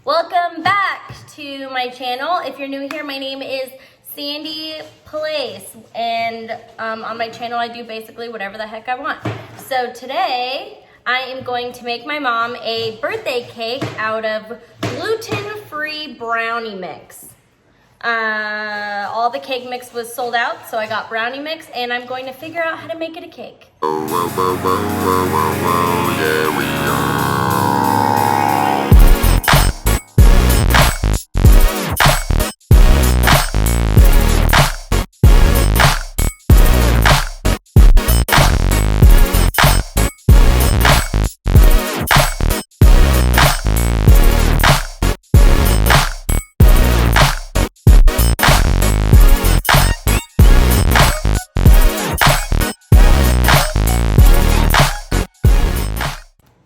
Welcome back to my channel. If you're new here, my name is Sandy Place, and on my channel I do basically whatever the heck I want. So today I am going to make my mom a birthday cake out of gluten-free brownie mix. All the cake mix was sold out, so I got brownie mix, and I'm going to figure out how to make it a cake. Yeah, we are.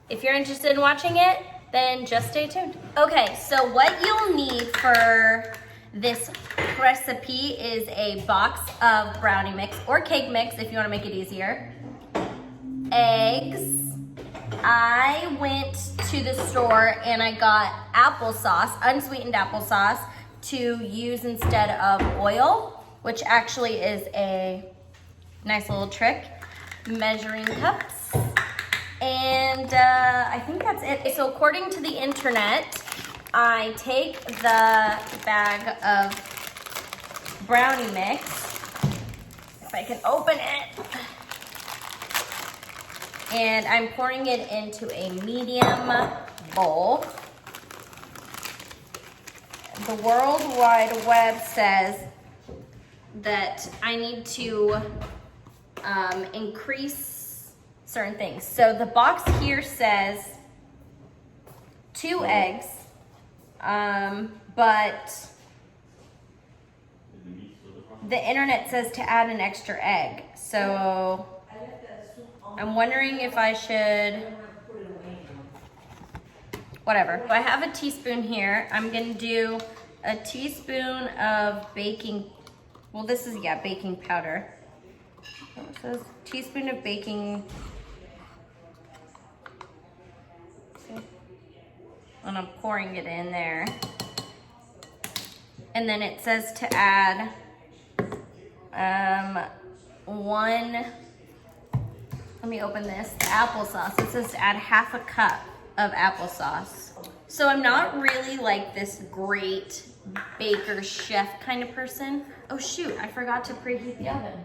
If you're interested in watching it, then just stay tuned. Okay, so what you'll need for this recipe is a box of brownie mix or cake mix if you want to make it easier. Eggs. I went to the store and I got applesauce, unsweetened applesauce, to use instead of oil, which actually is a nice little trick. Measuring cups. And I think that's it. So according to the internet, I take the bag of brownie mix, if I can open it, and I'm pouring it into a medium bowl. The World Wide Web says that I need to increase certain things. So the box here says 2 eggs, but the internet says to add an extra egg. So I'm wondering if I should, whatever. So I have a teaspoon here. I'm gonna do a teaspoon of baking, well this is, yeah, baking powder. So it says teaspoon of baking, and I'm pouring it in there. And then it says to add let me open this, applesauce. It says to add half a cup of applesauce. So I'm not really like this great baker chef kind of person. Oh shoot, I forgot to preheat the oven.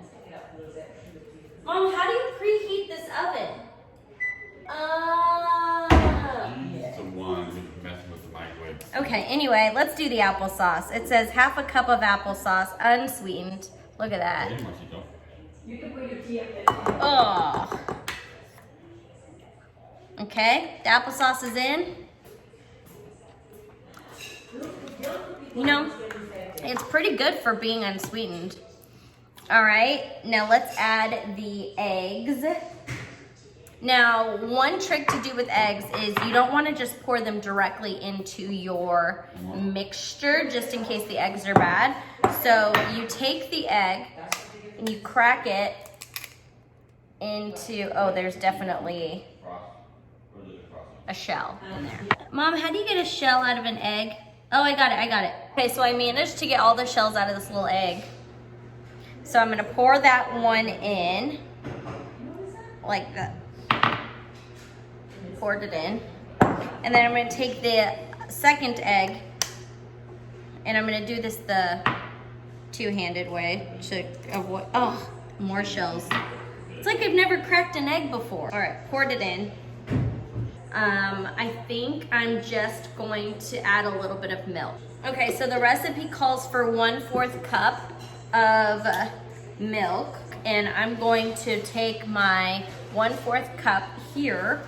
Mom, how do you preheat this oven? Okay, anyway, let's do the applesauce. It says half a cup of applesauce, unsweetened. Look at that. Oh. Okay, the applesauce is in. You know, it's pretty good for being unsweetened. All right, now let's add the eggs. Now, one trick to do with eggs is you don't want to just pour them directly into your mixture, just in case the eggs are bad. So you take the egg and you crack it into, oh, there's definitely a shell in there. Mom, how do you get a shell out of an egg? Oh, I got it. Okay, so I managed to get all the shells out of this little egg. So I'm gonna pour that one in, like that. Poured it in. And then I'm gonna take the second egg and I'm gonna do this the two-handed way to avoid, oh, more shells. It's like I've never cracked an egg before. All right, poured it in. I think I'm just going to add a little bit of milk. Okay, so the recipe calls for 1/4 cup of milk, and I'm going to take my 1/4 cup here,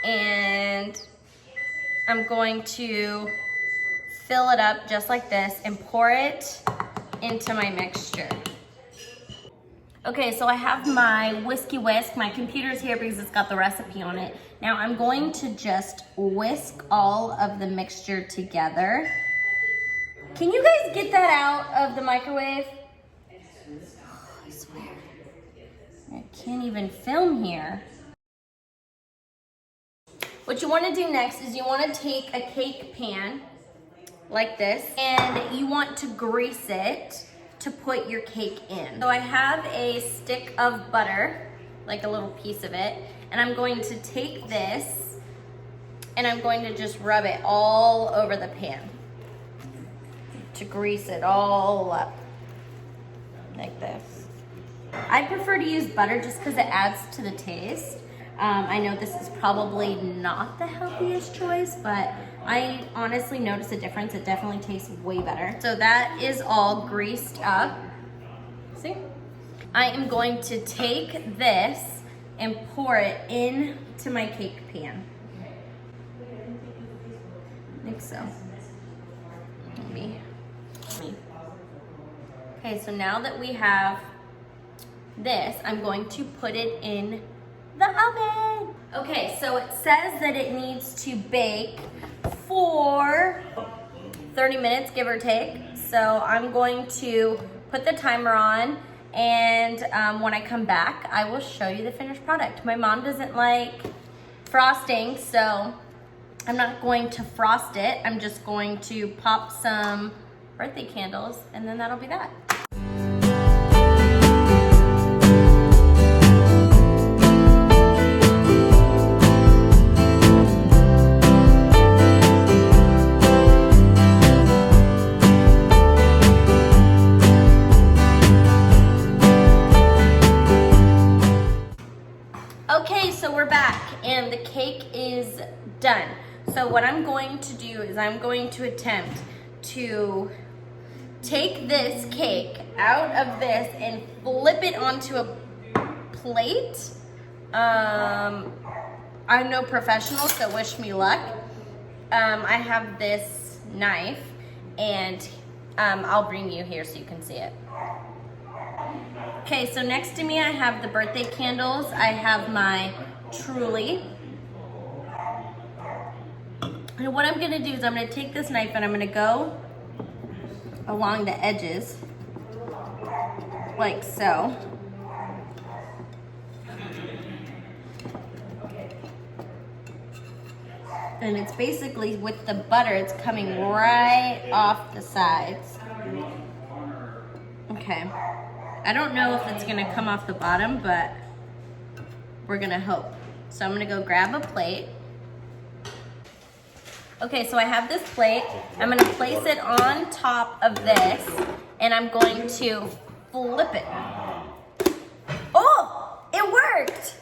and I'm going to fill it up just like this and pour it into my mixture. Okay, so I have my whiskey whisk. My computer's here because it's got the recipe on it. Now I'm going to just whisk all of the mixture together. Can you guys get that out of the microwave? Oh, I swear. I can't even film here. What you want to do next is you want to take a cake pan like this, and you want to grease it to put your cake in. So I have a stick of butter, like a little piece of it, and I'm going to take this and I'm going to just rub it all over the pan to grease it all up like this. I prefer to use butter just because it adds to the taste. I know this is probably not the healthiest choice, but I honestly notice a difference. It definitely tastes way better. So that is all greased up. See? I am going to take this and pour it into my cake pan. I think so. Maybe. Okay, so now that we have this, I'm going to put it in the oven. Okay, so it says that it needs to bake for 30 minutes, give or take. So I'm going to put the timer on, and when I come back, I will show you the finished product. My mom doesn't like frosting, so I'm not going to frost it. I'm just going to pop some birthday candles, and then that'll be that. Okay, so we're back and the cake is done. So what I'm going to do is I'm going to attempt to take this cake out of this and flip it onto a plate. I'm no professional, so wish me luck. I have this knife, and I'll bring you here so you can see it. Okay, so next to me I have the birthday candles. I have my Truly. And what I'm gonna do is I'm gonna take this knife and I'm gonna go along the edges, like so. And it's basically, with the butter, it's coming right off the sides. Okay. I don't know if it's gonna come off the bottom, but we're gonna hope. So I'm gonna go grab a plate. Okay, so I have this plate. I'm gonna place it on top of this, and I'm going to flip it. Oh, it worked!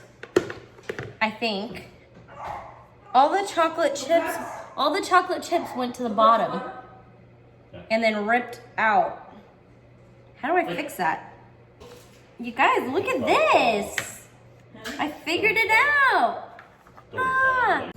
I think. All the chocolate chips went to the bottom and then ripped out. How do I fix that? You guys, look at this. I figured it out. Ah.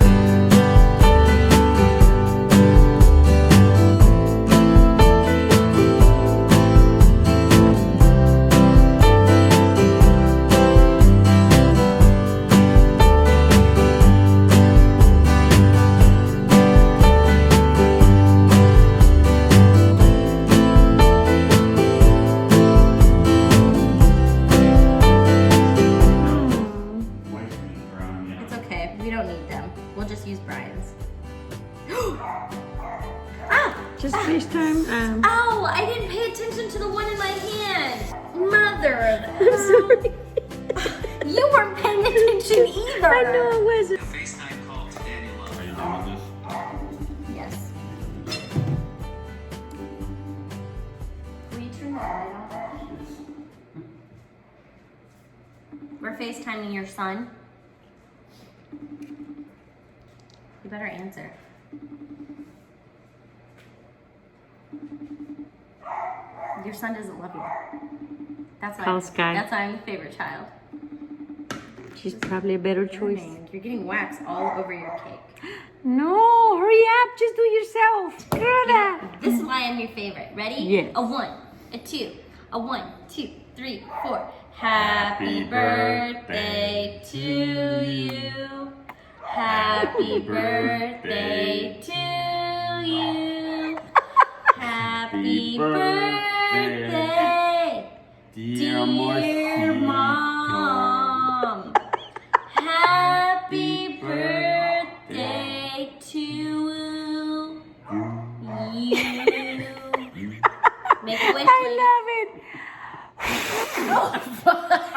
We'll just use Brian's. Ah! Just FaceTime. Ow! I didn't pay attention to the one in my hand. Mother of I'm sorry. You weren't paying attention either. I know I wasn't. FaceTime call to Daniel. Are you done with this? Yes. Will you turn that light off? We're FaceTiming your son. You better answer. Your son doesn't love you. That's why. Call Sky. That's why I'm the favorite child. She's probably a better choice. You're getting wax all over your cake. No, hurry up. Just do it yourself. Look at that. This is why I'm your favorite. Ready? Yes. A 1, a 2, a 1, 2, 3, 4. Happy birthday to you. Happy birthday to you. Happy birthday, dear mom. Happy birthday to you. Make a wish, I love it. lady.